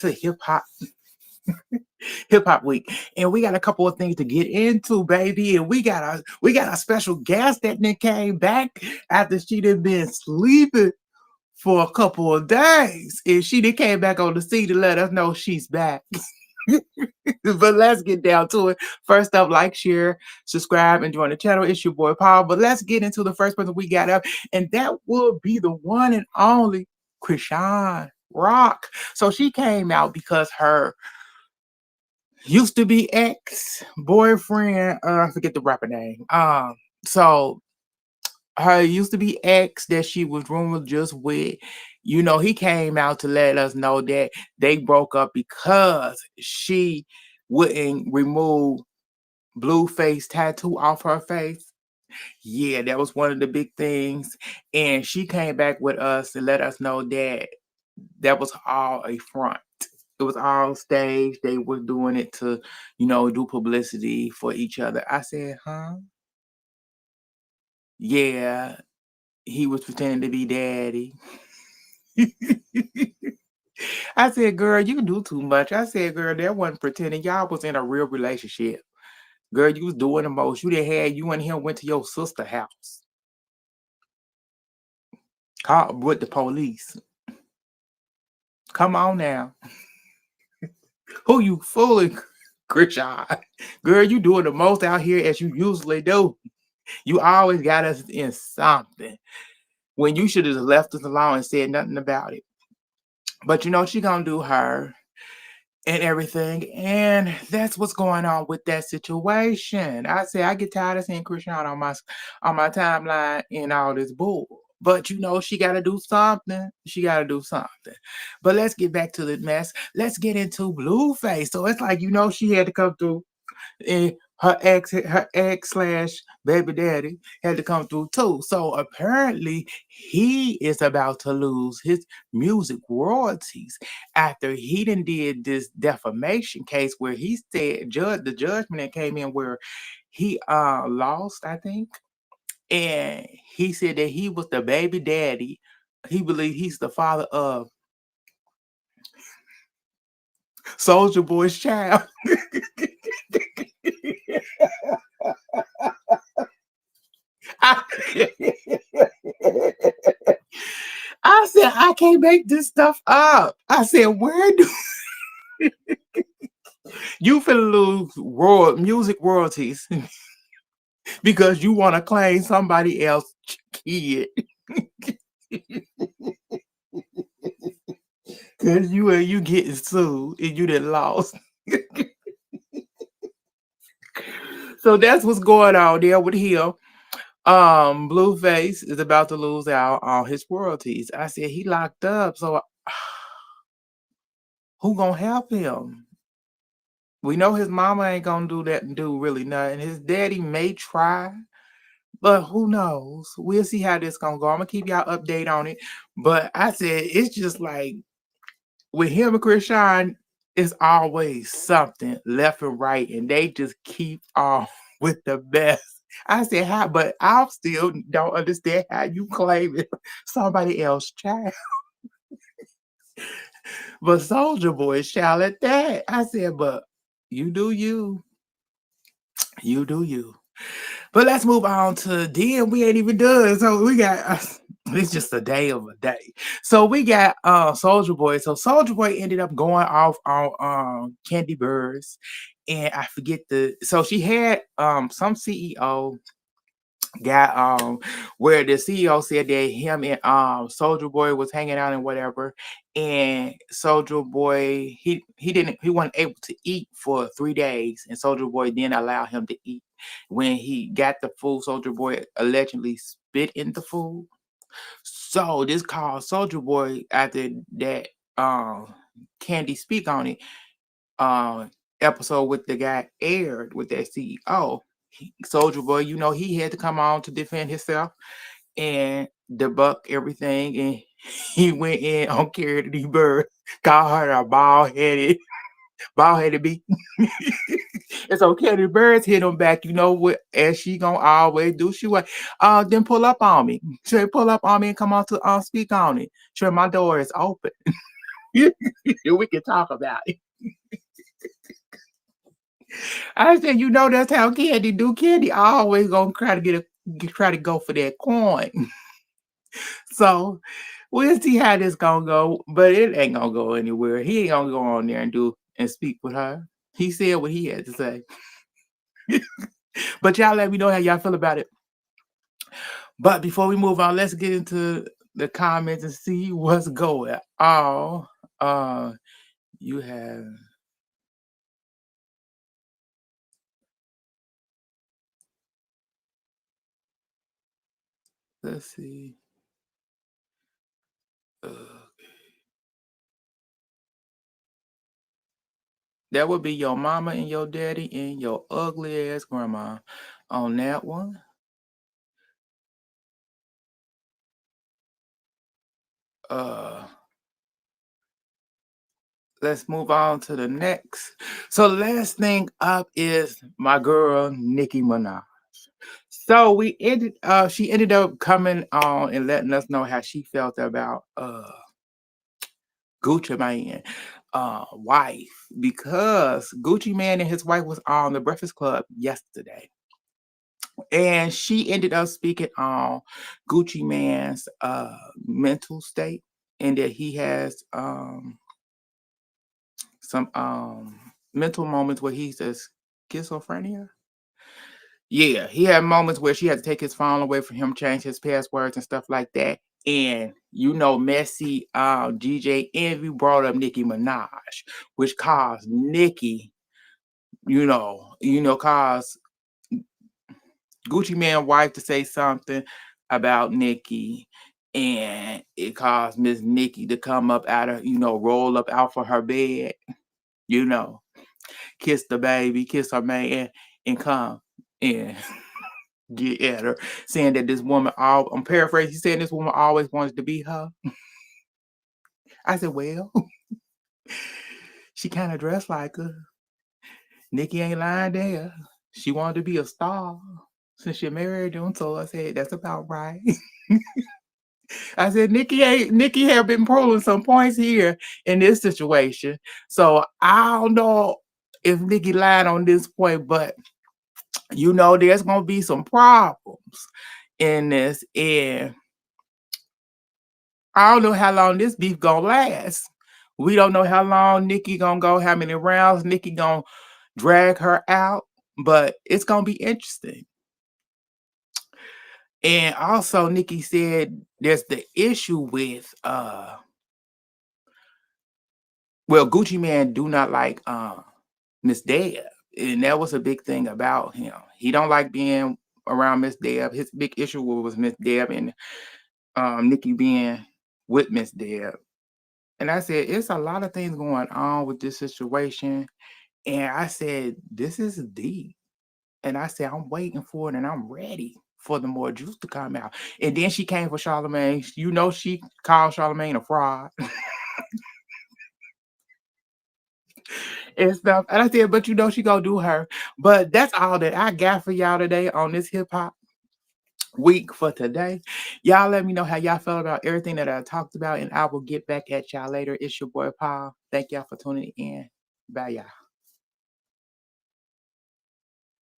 to hip hop week, and we got a couple of things to get into, baby. And we got a special guest that then came back after she done been sleeping for a couple of days, and she then came back on the scene to let us know she's back. But let's get down to it. First up, like, share, subscribe, and join the channel. It's your boy Paul. But let's get into the first person we got up, and that will be the one and only Chrisean Rock. So she came out because her used to be ex boyfriend, I forget the rapper name. So her used to be ex that she was rumored just with, he came out to let us know that they broke up because she wouldn't remove Blueface tattoo off her face. Yeah, that was one of the big things. And she came back with us to let us know that that was all a front. It was all staged. They were doing it to, do publicity for each other. I said, huh? Yeah, he was pretending to be daddy. I said, girl, you do too much. I said, girl, that wasn't pretending. Y'all was in a real relationship. Girl, you was doing the most. You done had you and him went to your sister's house. Called with the police. Come on now. Who you fooling, Chrisean? Girl, you doing the most out here as you usually do. You always got us in something when you should have left us alone and said nothing about it. But she gonna do her and everything, and that's what's going on with that situation. I say I get tired of seeing Chrisean on my timeline and all this bull. But she gotta do something. She gotta do something. But let's get back to the mess. Let's get into Blueface. So it's like she had to come through, and her ex slash baby daddy had to come through too. So apparently he is about to lose his music royalties after he done did this defamation case where he said the judgment that came in where he lost, I think. And he said that he was the baby daddy. He believed he's the father of Soldier Boy's child. I, I said, I can't make this stuff up. I said, where do you finna lose music royalties because you want to claim somebody else's kid? Because you getting sued and you done lost. So that's what's going on there with him. Blueface is about to lose out on his royalties. I said he locked up, so who gonna help him? We know his mama ain't gonna do that and do really nothing. His daddy may try, but who knows? We'll see how this gonna go. I'm gonna keep y'all update on it. But I said it's just like with him and Chrisean, it's always something left and right, and they just keep on with the best. I said how, but I still don't understand how you claim it somebody else's child. But Soldier Boy child at that. I said, but you do you. You do you. But let's move on to then. We ain't even done. So we got it's just a day of a day. So we got Soldier Boy. So Soldier Boy ended up going off on Kandi Burrs. And I forget so she had some CEO got where the CEO said that him and Soldier Boy was hanging out and whatever, and Soldier Boy he wasn't able to eat for 3 days, and Soldier Boy didn't allow him to eat. When he got the food, Soldier Boy allegedly spit in the food. So this caused Soldier Boy after that Kandi speak on it uh episode with the guy aired with that CEO. Soldier Boy, he had to come on to defend himself and debunk everything. And he went in on Kandi Bird, called her a bald headed bee. And so Kandi Birds hit him back, what, as she gonna always do. She went, then pull up on me. She pull up on me and come on to speak on it. Sure, my door is open. We can talk about it. I said, you know, that's how Candy do. Candy always gonna try to try to go for that coin. So we'll see how this gonna go, but it ain't gonna go anywhere. He ain't gonna go on there and do and speak with her. He said what he had to say. But y'all let me know how y'all feel about it. But before we move on, let's get into the comments and see what's going on. You have let's see. Uh, that would be your mama and your daddy and your ugly ass grandma on that one. Uh let's move on to the next. So last thing up is my girl Nicki Minaj. So we ended she ended up coming on and letting us know how she felt about Gucci Man wife, because Gucci Man and his wife was on the Breakfast Club yesterday. And she ended up speaking on Gucci Man's mental state, and that he has some mental moments where he says schizophrenia. Yeah, he had moments where she had to take his phone away from him, change his passwords and stuff like that. And you know, messy DJ Envy brought up Nicki Minaj, which caused Nicki, caused Gucci Man wife to say something about Nicki, and it caused Miss Nicki to come up out of, roll up out for her bed, you know, kiss the baby, kiss her man, and come and get at her, saying that this woman, I'm paraphrasing, saying this woman always wanted to be her. I said, well, she kind of dressed like her. Nicki ain't lying there. She wanted to be a star since she married him, so I said, that's about right. I said, Nicki have been proving some points here in this situation. So I don't know if Nicki lied on this point, but there's gonna be some problems in this. And I don't know how long this beef gonna last. We don't know how long Nicki gonna go, how many rounds Nicki gonna drag her out, but it's gonna be interesting. And also Nicki said there's the issue with Gucci Man do not like Miss Deb. And that was a big thing about him. He don't like being around Miss Deb. His big issue was Miss Deb and Nicki being with Miss Deb. And I said, it's a lot of things going on with this situation. And I said, this is deep. And I said, I'm waiting for it and I'm ready for the more juice to come out. And then she came for Charlamagne. She called Charlamagne a fraud and stuff. And I said, but she gonna do her. But that's all that I got for y'all today on this hip hop week for today. Y'all let me know how y'all felt about everything that I talked about, and I will get back at y'all later. It's your boy Paul. Thank y'all for tuning in. Bye, y'all.